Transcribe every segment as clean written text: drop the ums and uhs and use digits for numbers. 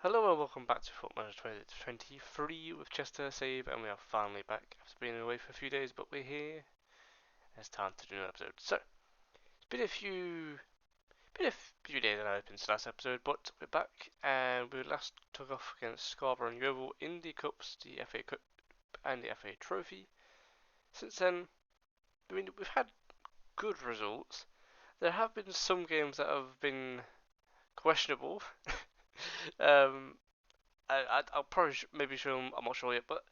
Hello and welcome back to Football Manager 2023 with Chester Save, and we are finally back after being away for a few days, but we're here. It's time to do an episode. So it's been a few days I know since last episode, but we're back and we last took off against Scarborough and Yeovil in the cups, the FA Cup and the FA Trophy. Since then, we've had good results. There have been some games that have been questionable. um, I'll probably maybe show them. I'm not sure yet, but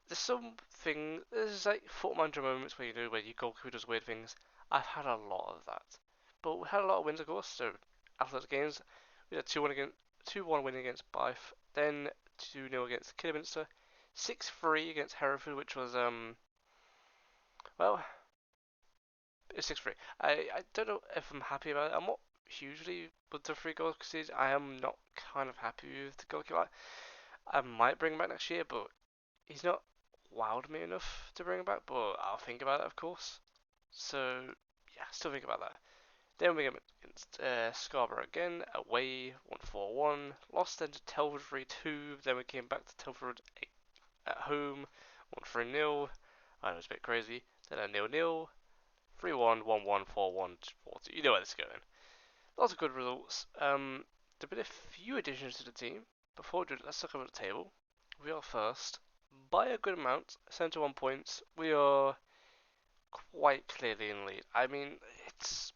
there's like foot manager moments where where your goalkeeper does weird things. I've had a lot of that, but we had a lot of wins of course. So after those games, we had 2-1 win against Bath, then 2-0 against Kidderminster, 6-3 against Hereford, which was well, it's 6-3. I don't know if I'm happy about it. I'm not hugely with the 3 goals conceded. I am not kind of happy with the goalkeeper. I might bring him back next year, but he's not wowed me enough to bring him back, but I'll think about it, of course. So, yeah, still think about that. Then we get against Scarborough again, away, 1-4-1. Lost then to Telford 3-2. Then we came back to Telford at home, 1-3-0. I know it was a bit crazy. Then a 0-0, 3-1, 1-1, 4-1, 4-2. You know where this is going. Lots of good results. There have been a few additions to the team. Before we do it, let's look over the table. We are first by a good amount, 71 points. We are quite clearly in the lead. I mean, it's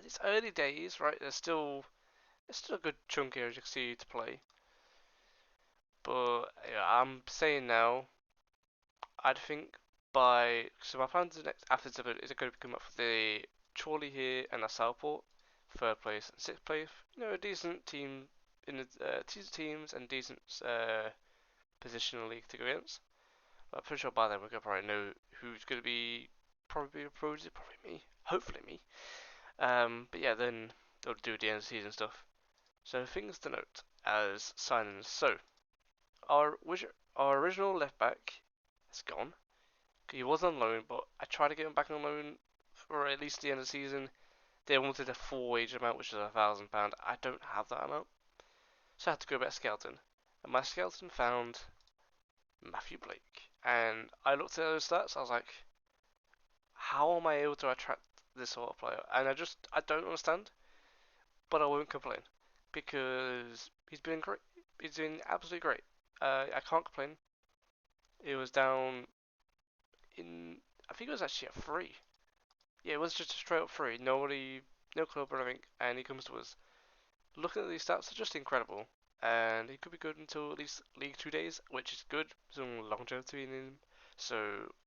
it's early days, right? There's still a good chunk here as you can see to play. But yeah, I'm saying now, I'd think my plans next after this episode is going to come up for the Chorley here and the Southport, third place and sixth place. A decent team in the decent teams and decent position in the league to go against. But I'm pretty sure by then we're gonna probably know who's gonna be probably promoted. Probably me. Hopefully me. But yeah, then they'll do the end of the season stuff. So things to note as signings. So our our original left back is gone. He was on loan, but I tried to get him back on loan for at least the end of the season. They wanted a full wage amount, which is £1,000. I don't have that amount, so I had to go back to Skelton. And my Skelton found Matthew Blake. And I looked at those stats, I was like, how am I able to attract this sort of player? And I don't understand, but I won't complain because he's been great. He's been absolutely great. I can't complain. It was down in, I think it was actually a free. Yeah, it was just a straight up free. Nobody, no club or anything, and he comes to us. Looking at these stats, are just incredible. And he could be good until at least League 2 days, which is good. Some longevity in him. So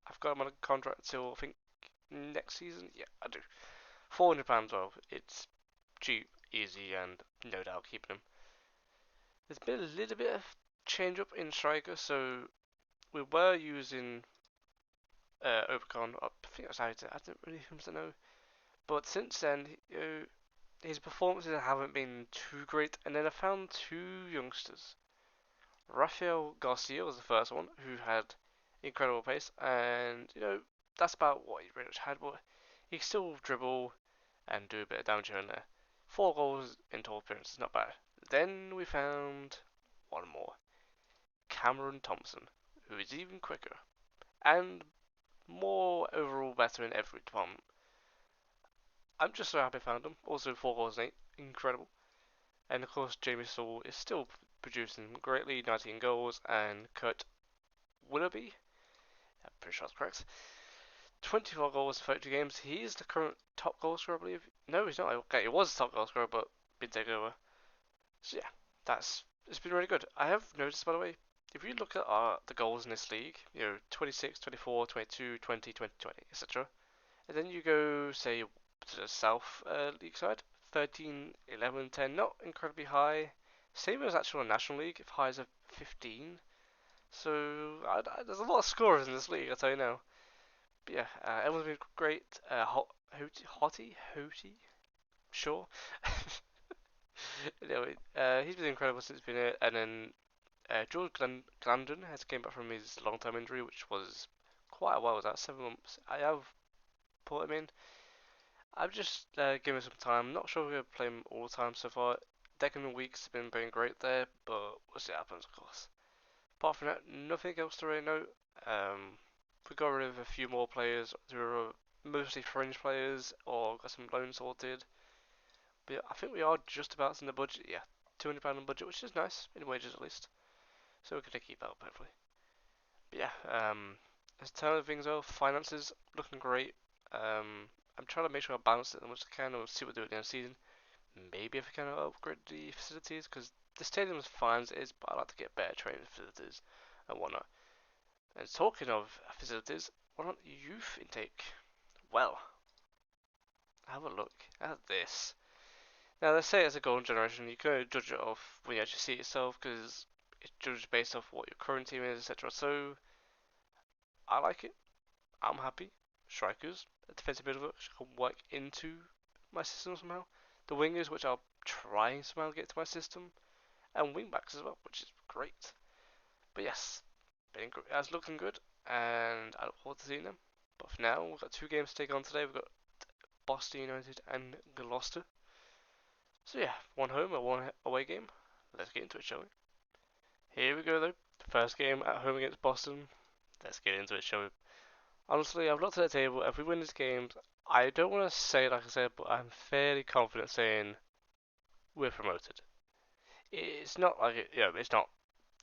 I've got him on a contract until I think next season. Yeah, I do. £400 well. It's cheap, easy, and no doubt keeping him. There's been a little bit of change up in striker, so we were using Overcon. I think that's how it is. I don't really seem to know. But since then, his performances haven't been too great. And then I found 2 youngsters. Rafael Garcia was the first one, who had incredible pace, and that's about what he pretty much had. But he can still dribble and do a bit of damage here and there. 4 goals in total appearances, not bad. Then we found one more, Cameron Thompson, who is even quicker and more overall better in every department. I'm just so happy I found him. Also 4 goals and 8, incredible. And of course Jamie Saul is still producing greatly, 19 goals, and Kurt Willoughby, I'm pretty sure that's correct, 24 goals in 32 games. He is the current top goal scorer, I believe. No, he's not. Okay, he was the top goal scorer, but been taken over. So yeah, it's been really good. I have noticed, by the way, if you look at the goals in this league, 26, 24, 22, 20, 20, 20, etc. And then you go, say, to the South League side, 13, 11, 10, not incredibly high. Same as actual National League, if high as a 15. So there's a lot of scorers in this league, I'll tell you now. But yeah, everyone's been great. Hottie, sure. Anyway, he's been incredible since being here. And then George Glandon has came back from his long-term injury, which was quite a while. Was that 7 months? I have put him in. I've just given him some time. Not sure we're going to play him all the time so far. Deccan weeks have been going great there, but we'll see what happens, of course. Apart from that, nothing else to really note. We got rid of a few more players who were mostly fringe players or got some loans sorted. But yeah, I think we are just about in the budget. Yeah, £200 on budget, which is nice in wages at least. So we're gonna keep that up hopefully. But yeah, as terms of things though, finances looking great. I'm trying to make sure I balance it as much as I can. We'll see what we do at the end of the season. Maybe if I can upgrade the facilities, because the stadium is fine as it is, but I like to get better training facilities and whatnot. And talking of facilities, what about youth intake? Well, have a look at this. Now, they say it's a golden generation. You can only judge it off when you actually see it yourself, because it's judged based off what your current team is, etc. So, I like it. I'm happy. Strikers, a defensive midfielder, which can work into my system somehow. The wingers, which I'll try somehow to get to my system, and wing backs as well, which is great. But yes, that's looking good, and I look forward to seeing them. But for now, we've got 2 games to take on today. We've got Boston United and Gloucester. So yeah, one home and one away game. Let's get into it, shall we? Here we go though. First game at home against Boston. Let's get into it, shall we? Honestly, I've looked at the table. If we win this game, I don't want to say it like I said, but I'm fairly confident saying we're promoted. It's not like it's not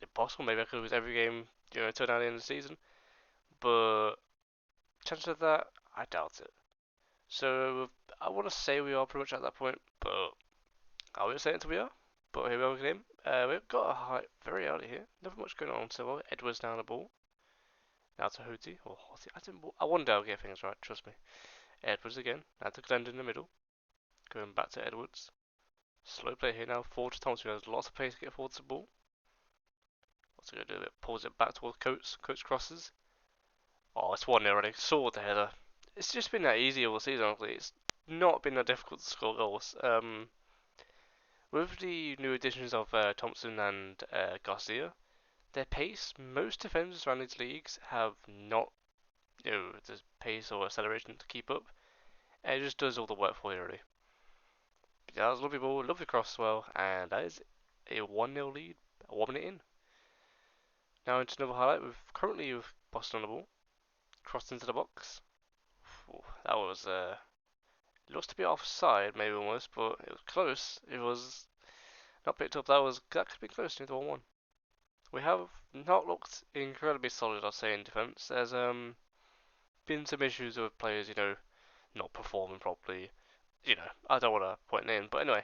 impossible. Maybe I could lose every game, turn out the end of the season. But chances of that, I doubt it. So I want to say we are pretty much at that point, but I won't say it until we are. But here we are again. We've got a high very early here. Nothing much going on so well. Edwards down the ball. Now to Hootie or Hottie. I one day I'll get things right. Trust me. Edwards again. Now to Glendon in the middle. Going back to Edwards. Slow play here now. Forward to Thompson. There's lots of pace to get forward to the ball. What's he gonna do? Pulls it back towards Coates. Coates crosses. Oh, it's 1-0 already. Saw the header. It's just been that easy all season, honestly. It's not been that difficult to score goals. With the new additions of Thompson and Garcia, their pace, most defenders around these leagues have not, the pace or acceleration to keep up. And it just does all the work for you already. But yeah, that was a lovely ball, lovely cross as well, and that is a 1-0 lead, 1 minute in. Now into another highlight, currently with Boston on the ball, crossed into the box. Ooh, that was it looks to be offside, maybe almost, but it was close. It was not picked up. That could be close to the 1-1. We have not looked incredibly solid, I'll say, in defence. There's been some issues with players, not performing properly. I don't want to point names, but anyway,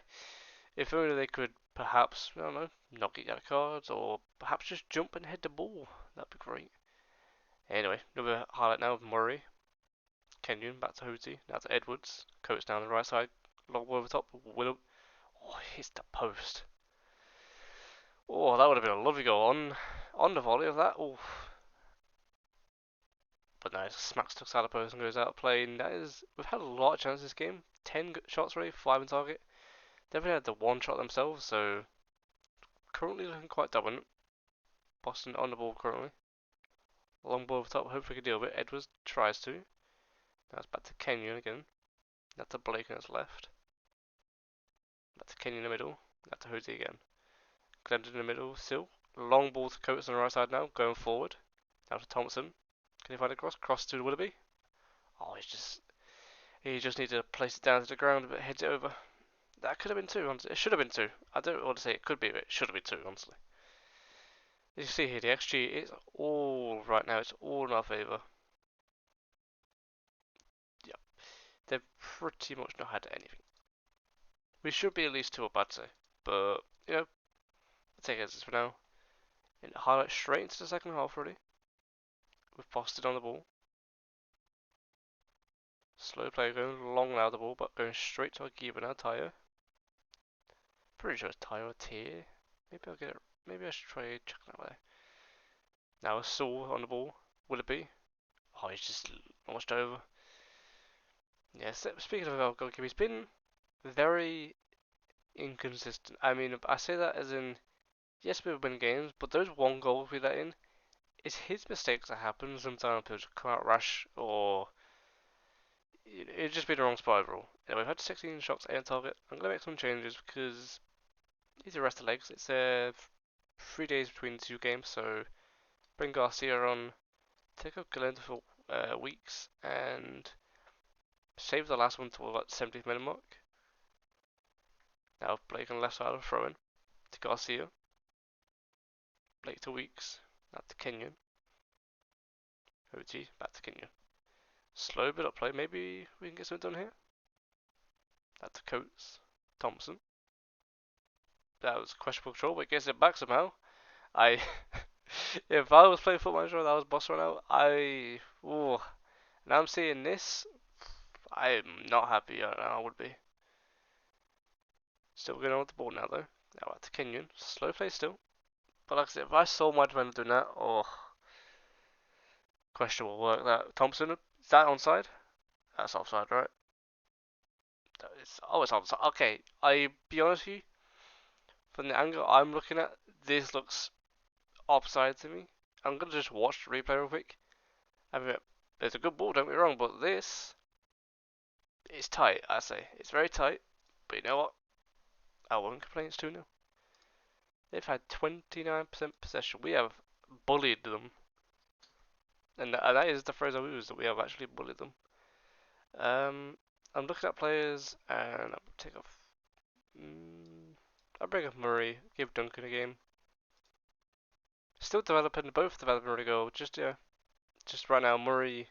if only they could perhaps, I don't know, not get yellow cards, or perhaps just jump and head the ball. That'd be great. Anyway, another highlight now of Murray. Kenyon back to Hootie, now to Edwards. Coates down the right side, long ball over top. Willow. Oh, hits the post. Oh, that would have been a lovely goal on the volley of that. Oh, but no, smacks tucks out of post and goes out of play. And we've had a lot of chances this game. 10 shots already, 5 on target. They've only had the one shot themselves, so currently looking quite dominant. Boston on the ball currently. Long ball over top, hopefully we can deal with it. Edwards tries to. Now it's back to Kenyon again. Now to Blake on his left. Back to Kenyon in the middle. Now to Hootie again. Glendon in the middle still. Long ball to Coates on the right side now, going forward. Now to Thompson. Can he find a cross? Cross to Willoughby. Oh, he just needed to place it down to the ground, but heads it over. That could have been two. Honestly. It should have been two. I don't want to say it could be, but it should have been two. Honestly, as you see here, the XG is all right now. It's all in our favour. Yep, they've pretty much not had anything. We should be at least two up, I'd say, but I'll take it as for now. And highlight straight into the second half already. We've Boston on the ball. Slow play going long now the ball, but going straight to our keeper now, Tyre. Pretty sure it's Tyre or Tier. Maybe I'll get it. Maybe I should try checking that way. Now Saul on the ball. Will it be? Oh, he's just almost over. Yeah, speaking of our goalkeeper, he's been very inconsistent. I mean, I say that as in, yes, we win games, but those one goals we let in, it's his mistakes that happen. Sometimes he'll just come out rash, or it just be the wrong spot overall. Anyway, we've had 16 shots, 8 on target. I'm going to make some changes because Need to rest the legs. It's 3 days between the two games, so bring Garcia on, take up Galenda for weeks, and save the last one to about 70th minute mark. Now Blake on the left side of throwing to Garcia. Blake to Weeks. Now to Kenyon. OT, back to Kenyon. Slow bit up play. Maybe we can get something done here. That to Coates. Thompson. That was questionable control, but gets it back somehow. I if I was playing Football Manager and I was boss run out, ooh. Now I'm seeing this. I'm not happy. I would be. Still going on with the ball now though. Now back to Kenyon. Slow play still. But like I said, if I saw my defender doing that, oh, questionable work. That Thompson, is that onside? That's offside, right? It's always offside. Okay, I be honest with you. From the angle I'm looking at, this looks offside to me. I'm gonna just watch the replay real quick. I mean, it's a good ball, don't get me wrong, but this is tight. I say it's very tight. But you know what? I won't complain. It's 2-0. They've had 29% possession. We have bullied them, and that is the phrase I use, that we have actually bullied them. I'm looking at players, and I'll take off. I'll bring up Murray. Give Duncan a game. Still developing. Both developing really good. Just right now, Murray.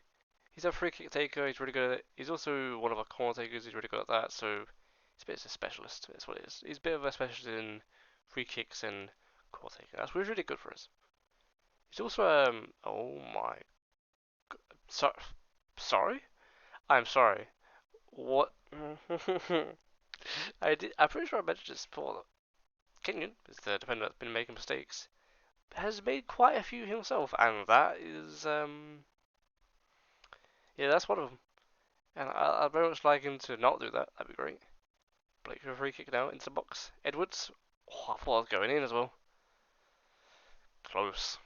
He's a free kick taker. He's really good at it. He's also one of our corner takers. He's really good at that. So he's a bit of a specialist. That's what it is. He's a bit of a specialist in free kicks and corner taking. That's really good for us. He's also oh my. So, sorry. I'm sorry. What? I'm pretty sure I mentioned this before. Kenyon is the defender that's been making mistakes. Has made quite a few himself, and that is yeah, that's one of them. And I'd very much like him to not do that. That'd be great. Blake for a free kick now into the box. Edwards. Oh, I thought I was going in as well. Close.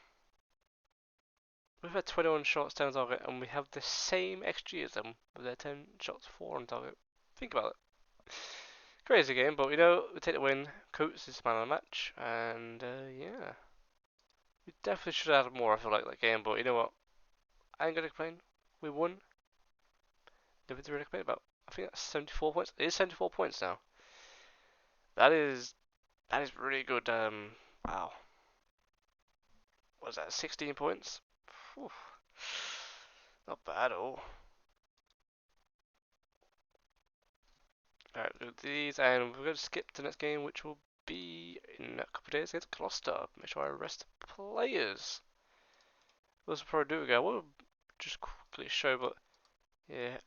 We've had 21 shots, 10 on target, and we have the same XG as them with their 10 shots, 4 on target. Think about it. Crazy game, but we take the win. Coates is man of the match, and yeah. We definitely should have had more, I feel like, that game, but you know what? I ain't gonna complain. We won. Nothing to really complain about. I think that's 74 points. It is 74 points now. That is really good. Wow. What was that? 16 points? Whew. Not bad at all. Alright, we'll do these, and we're going to skip to the next game, which will be in a couple of days against Gloucester. Make sure I rest players. What was probably do again? I will just quickly show, but yeah,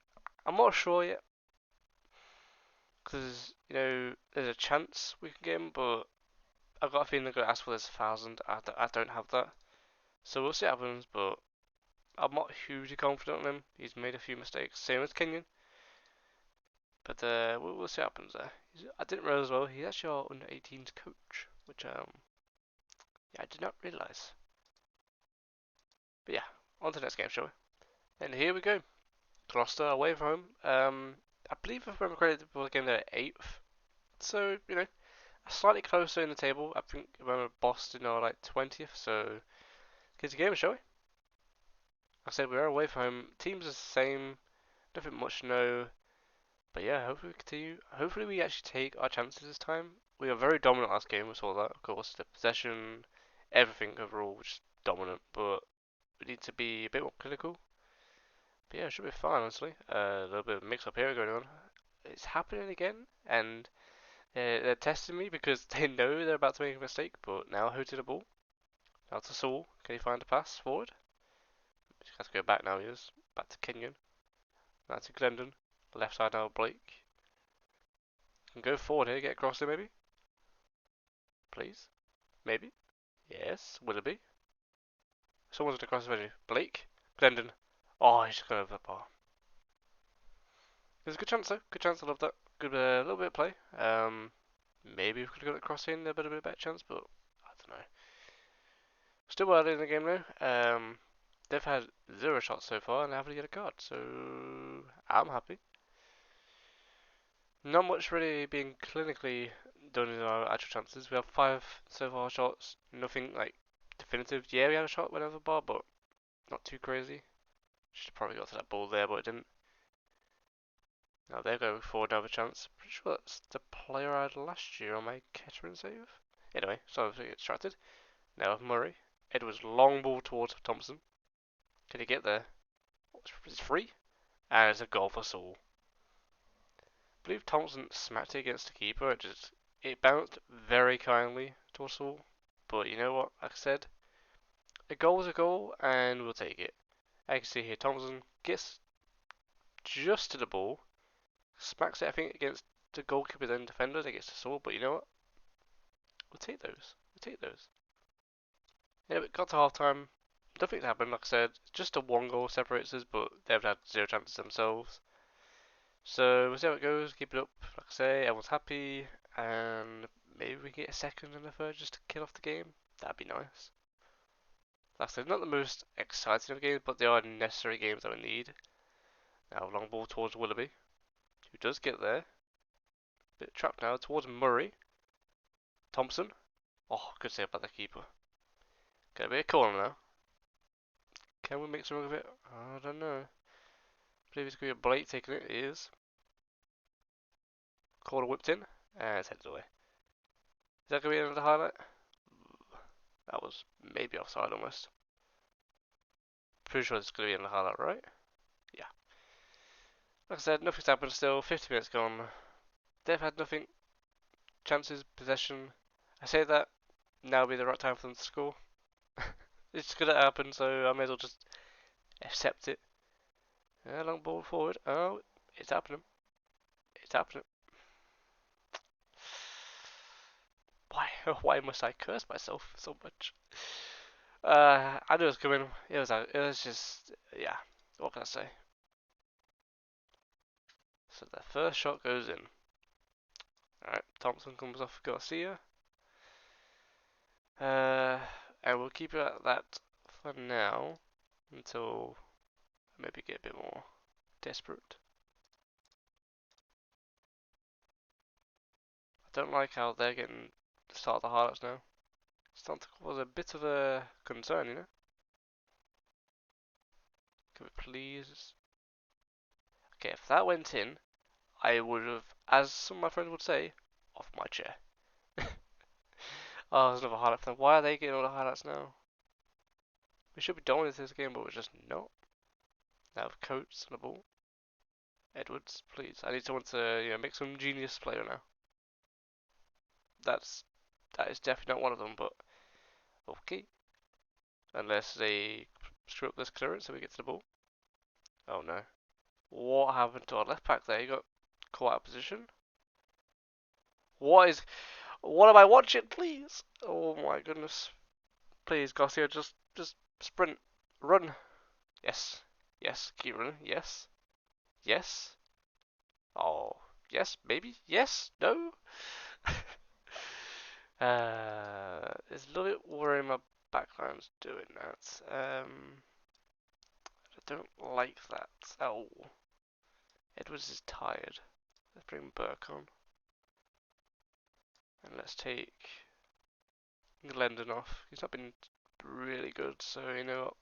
I'm not sure yet. Because, there's a chance we can get him, but I've got a feeling they're going to ask for this 1,000. I don't have that. So we'll see what happens, but I'm not hugely confident on him. He's made a few mistakes, same as Kenyon. But we'll see what happens there. I didn't realise as well, he's actually our under 18s coach, which yeah, I did not realise. But yeah, on to the next game, shall we? And here we go. Gloucester away from home. I believe if I remember correctly, the game there at 8th. So, slightly closer in the table. I think I remember Boston are like 20th, so get the game, shall we? Like I said, we are away from home. Teams are the same. Nothing much to know. But yeah, hopefully we continue. Hopefully we actually take our chances this time. We were very dominant last game, we saw that, of course. The possession, everything overall was dominant, but we need to be a bit more clinical. But yeah, it should be fine, honestly. A little bit of mix up here going on. It's happening again, and they're testing me because they know they're about to make a mistake, but now who to the ball? Now to Saul. Can he find a pass forward? He has to go back now, he is. Back to Kenyon. Now to Glendon. Left side now, Blake. Can go forward here, get across there maybe? Please? Maybe? Yes, will it be? Someone's across the venue. Blake? Glendon. Oh, he's just gone over the bar. There's a good chance though. Good chance, I love that. Good little bit of play. Maybe we could have got it cross in, a bit of a better chance, but I don't know. Still early in the game though. They've had 0 shots so far and they haven't got a card, so I'm happy. Not much really being clinically don't know our actual chances. We have 5 so far shots, nothing like definitive. Yeah, we had a shot went over the bar, but not too crazy. Should have probably got to that ball there, but it didn't. Now they're going for another chance. Pretty sure that's the player I had last year on my Kettering save. Anyway, sorry to get distracted. Now Murray. Edwards long ball towards Thompson. Can he get there? It's free. And it's a goal for Saul. I believe Thompson smacked it against the keeper. It bounced very kindly towards Saul. But you know what? Like I said, a goal is a goal, and we'll take it. I can see here Thompson gets just to the ball, smacks it, I think, against the goalkeeper then defender that gets to Saul. But you know what? We'll take those. We'll take those. Yeah, it got to half time. Nothing happened, like I said. Just a 1 goal separates us, but they've had 0 chances themselves. So we'll see how it goes. Keep it up. Like I say, everyone's happy, and maybe we get a second and a third just to kill off the game. That'd be nice. Like I said, not the most exciting of games, but they are necessary games that we need. Now long ball towards Willoughby, who does get there. Bit trapped now towards Murray. Thompson. Oh, good save by the keeper. Gonna be a corner now. Can we make something of it? I don't know. I believe it's going to be a Blake taking it. It is. Corner whipped in, and it's headed away. Is that going to be another highlight? That was maybe offside almost. Pretty sure it's going to be another highlight, right? Yeah. Like I said, nothing's happened still. 50 minutes gone. They've had nothing. Chances, possession. I say that now would be the right time for them to score. It's going to happen, so I may as well just accept it. Yeah, long ball forward. Oh, it's happening. It's happening. Why? Why must I curse myself so much? I knew it was coming. It was just, yeah. What can I say? So the first shot goes in. Alright, Thompson comes off Garcia. And we'll keep it at that for now until maybe get a bit more desperate. I don't like how they're getting the start of the highlights now. It's starting to cause a bit of a concern, you know? Can we please? Okay, if that went in, I would have, as some of my friends would say, off my chair. Oh, there's another highlight for them. Why are they getting all the highlights now? We should be done with this game, but we're just not. Now, Coates on the ball. Edwards, please. I need someone to, make some genius player now. That is definitely not one of them, but okay. Unless they screw up this clearance so we get to the ball. Oh no. What happened to our left back there? He got caught out of position. What am I watching, please? Oh my goodness. Please, Garcia, just sprint. Run. Yes. Yes, keep running. Yes. Yes. Oh, yes, maybe. Yes. No. It's a little bit worrying my backline's doing that. I don't like that. Oh. Edwards is tired. Let's bring Burke on. And let's take Glendon off. He's not been really good, so you know what?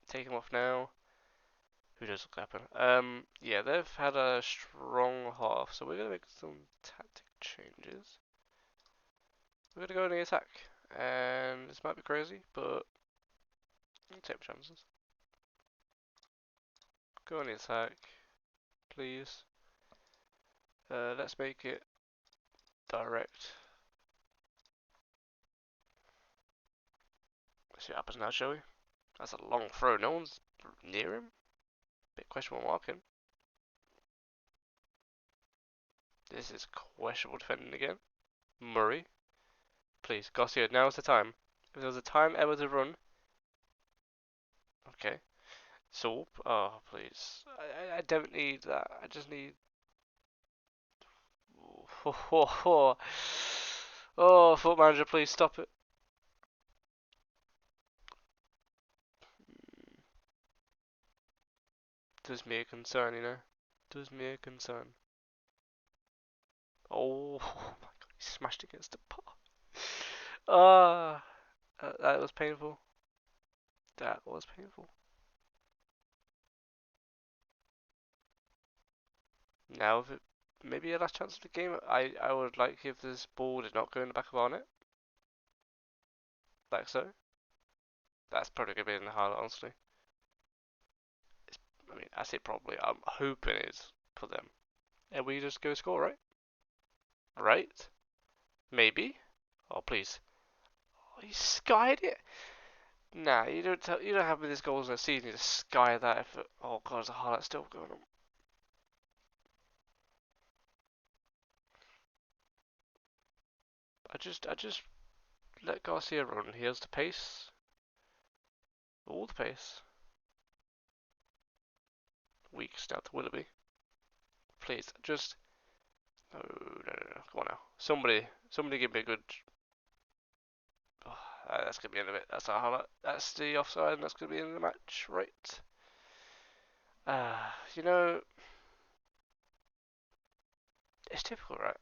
Take him off now. Who does look happen? Yeah, they've had a strong half, so we're gonna make some tactic changes. We're gonna go in the attack, and this might be crazy, but I'll take my chances. Go on the attack, please. Let's make it direct. Let's see what happens now, shall we? That's a long throw. No one's near him. Bit questionable marking. This is questionable defending again. Murray. Please, Garcia, now's the time. If there was a time ever to run. Okay. Sorp. Oh, please. I don't need that. I just need. Oh, foot manager, please stop it. Does me a concern, you know? Does me a concern. Oh, my god. He smashed against the bar. Ah, that was painful. That was painful. Now, if it, maybe a last chance of the game, I would like if this ball did not go in the back of our net, like so. That's probably gonna be in the highlight, honestly. I mean, I say probably. I'm hoping it's for them. And we just go score, right? Right? Maybe. Oh, please. Oh, he skied it. Nah, you don't have this goals in a season. You just sky that. If it, oh god, there's a highlight still going on. I just let Garcia run. He has the pace, all the pace. Weak start to Willoughby. Please, just no, no, no, no. Come on now. Somebody give me a good. Oh, that's gonna be the end of it. That's our highlight. That's the offside, and that's gonna be the end of the match, right? You know, it's typical, right?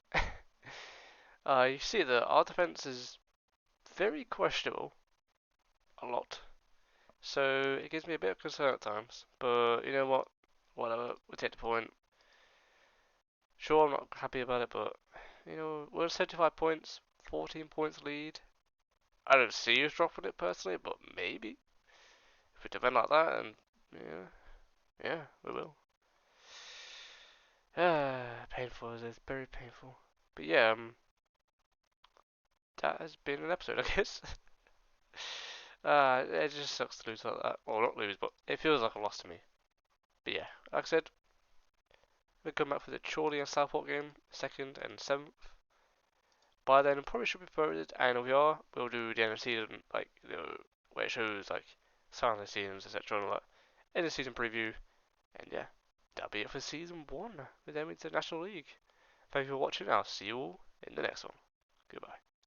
You see that our defense is very questionable, a lot. So it gives me a bit of concern at times. But you know what? Whatever, we take the point. Sure, I'm not happy about it, but you know, we're 75 points, 14 points lead. I don't see us dropping it personally, but maybe if we defend like that, and yeah, yeah, we will. Painful as it's very painful. But yeah, that has been an episode, I guess. It just sucks to lose like that. Well, not lose, but it feels like a loss to me. But yeah, like I said, we'll come back for the Chorley and Southport game, 2nd and 7th. By then, probably should be promoted, and if we are, we'll do the end of season, like, you know, where it shows, like, sign of the seasons, etc. and all that. End of season preview, and yeah, that'll be it for season 1 with them into the National League. Thank you for watching, I'll see you all in the next one. Goodbye.